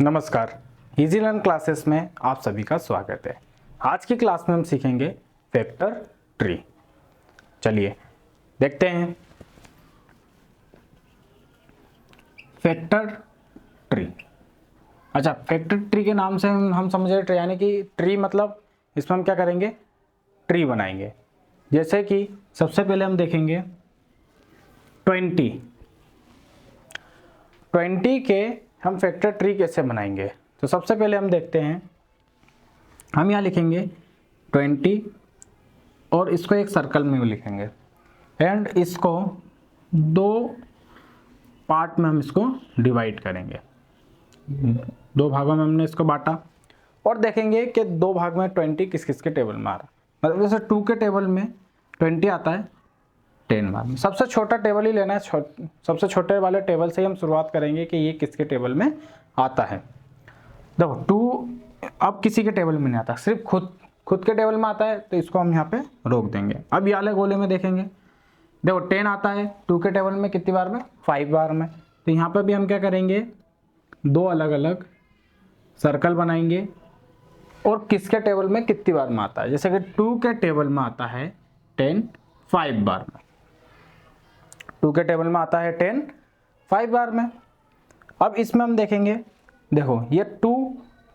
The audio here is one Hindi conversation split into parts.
नमस्कार, इजी लर्न क्लासेस में आप सभी का स्वागत है। आज की क्लास में हम सीखेंगे फैक्टर ट्री। चलिए देखते हैं फैक्टर ट्री। अच्छा, फैक्टर ट्री के नाम से हम समझ रहे यानी कि ट्री मतलब इसमें हम क्या करेंगे, ट्री बनाएंगे। जैसे कि सबसे पहले हम देखेंगे 20 के हम फैक्टर ट्री कैसे बनाएंगे। तो सबसे पहले हम देखते हैं, हम यहाँ लिखेंगे 20 और इसको एक सर्कल में लिखेंगे एंड इसको दो पार्ट में हम इसको डिवाइड करेंगे। दो भागों में हमने इसको बांटा और देखेंगे कि दो भाग में 20 किस किस के टेबल में आ रहा है। मतलब जैसे 2 के टेबल में 20 आता है 10 बार में। सबसे छोटा टेबल ही लेना है, सबसे छोटे वाले टेबल से ही हम शुरुआत करेंगे कि ये किसके टेबल में आता है। देखो 2 अब किसी के टेबल में नहीं आता, सिर्फ खुद के टेबल में आता है, तो इसको हम यहाँ पे रोक देंगे। अब ये वाले गोले में देखेंगे, देखो 10 आता है 2 के टेबल में कितनी बार में, 5 बार में। तो यहाँ पे भी हम क्या करेंगे, दो अलग अलग सर्कल बनाएंगे और किसके टेबल में कितनी बार में आता है। जैसे कि 2 के टेबल में आता है 10 5 बार में, 2 के टेबल में आता है 10 5 बार में। अब इसमें हम देखेंगे, देखो ये 2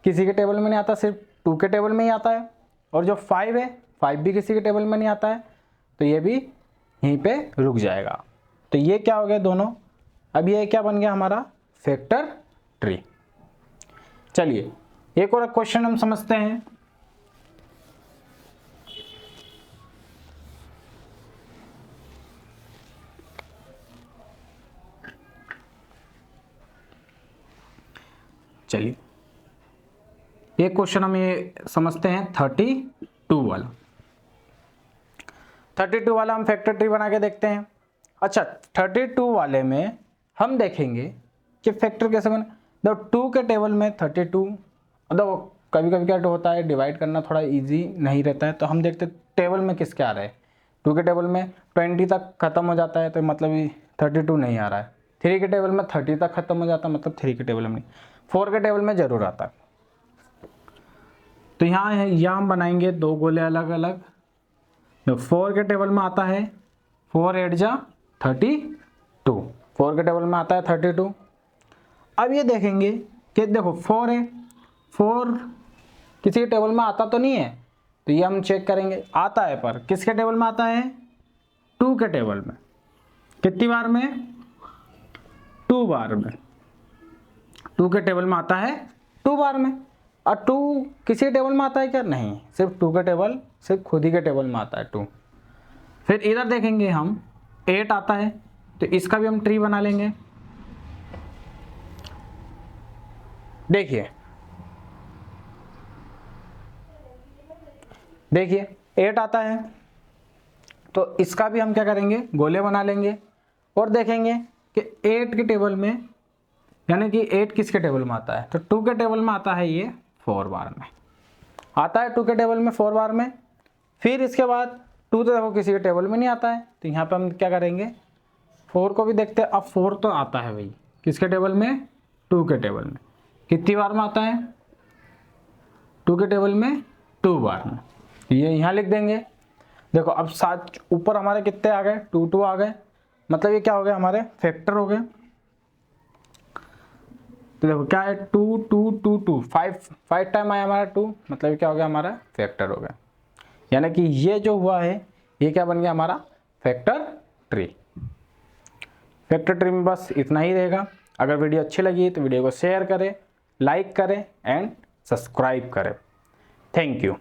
किसी के टेबल में नहीं आता, सिर्फ 2 के टेबल में ही आता है। और जो 5 है 5 भी किसी के टेबल में नहीं आता है, तो ये भी यहीं पे रुक जाएगा। तो ये क्या हो गया दोनों। अब ये क्या बन गया हमारा, फैक्टर ट्री। चलिए एक और क्वेश्चन हम समझते हैं। चलिए एक क्वेश्चन हम ये समझते हैं 32 वाला। 32 वाला हम फैक्टर ट्री बना के देखते हैं। अच्छा 32 वाले में हम देखेंगे कि फैक्टर कैसे बने। देखो 2 के टेबल में 32, देखो कभी कभी क्या होता है, डिवाइड करना थोड़ा इजी नहीं रहता है, तो हम देखते टेबल में किसके आ रहा है। 2 के टेबल में 20 तक खत्म हो जाता है, तो मतलब 32 नहीं आ रहा है। 3 के टेबल में 30 तक खत्म हो जाता है, मतलब 3 के टेबल में नहीं। 4 के टेबल में जरूर आता है। तो यहाँ हम बनाएंगे दो गोले अलग अलग। 4 के टेबल में आता है 4 8 जा 32, 4 के टेबल में आता है 32। अब ये देखेंगे कि देखो 4 है, 4 किसी के टेबल में आता तो नहीं है, तो ये हम चेक करेंगे आता है, पर किसके टेबल में आता है, 2 के टेबल में। कितनी बार में, 2 बार में। 2 के टेबल में आता है 2 बार में। और 2 किसी टेबल में आता है क्या, नहीं, सिर्फ 2 के टेबल, सिर्फ खुद ही के टेबल में आता है 2। फिर इधर देखेंगे हम 8 आता है, तो इसका भी हम ट्री बना लेंगे। देखिए 8 आता है, तो इसका भी हम क्या करेंगे, गोले बना लेंगे और देखेंगे कि 8 के टेबल में, यानी कि 8 किसके टेबल में आता है, तो 2 के टेबल में आता है, ये 4 बार में आता है, 2 के टेबल में 4 बार में। फिर इसके बाद 2 तो देखो किसी के टेबल में नहीं आता है, तो यहाँ पे हम क्या करेंगे, 4 को भी देखते हैं। अब 4 तो आता है भाई किसके टेबल में, 2 के टेबल में। कितनी बार में आता है, 2 के टेबल में 2 बार में। ये यहाँ लिख देंगे। देखो अब 7 ऊपर हमारे कितने आ गए, 2 2 आ गए, मतलब ये क्या हो गया, हमारे फैक्टर हो गए। तो देखो क्या है, 2 2 2 2 5 टाइम आया हमारा 2, मतलब क्या हो गया, हमारा फैक्टर हो गया। यानी कि ये जो हुआ है ये क्या बन गया, हमारा फैक्टर ट्री। फैक्टर ट्री में बस इतना ही रहेगा। अगर वीडियो अच्छी लगी तो वीडियो को शेयर करें, लाइक करें एंड सब्सक्राइब करें। Thank you.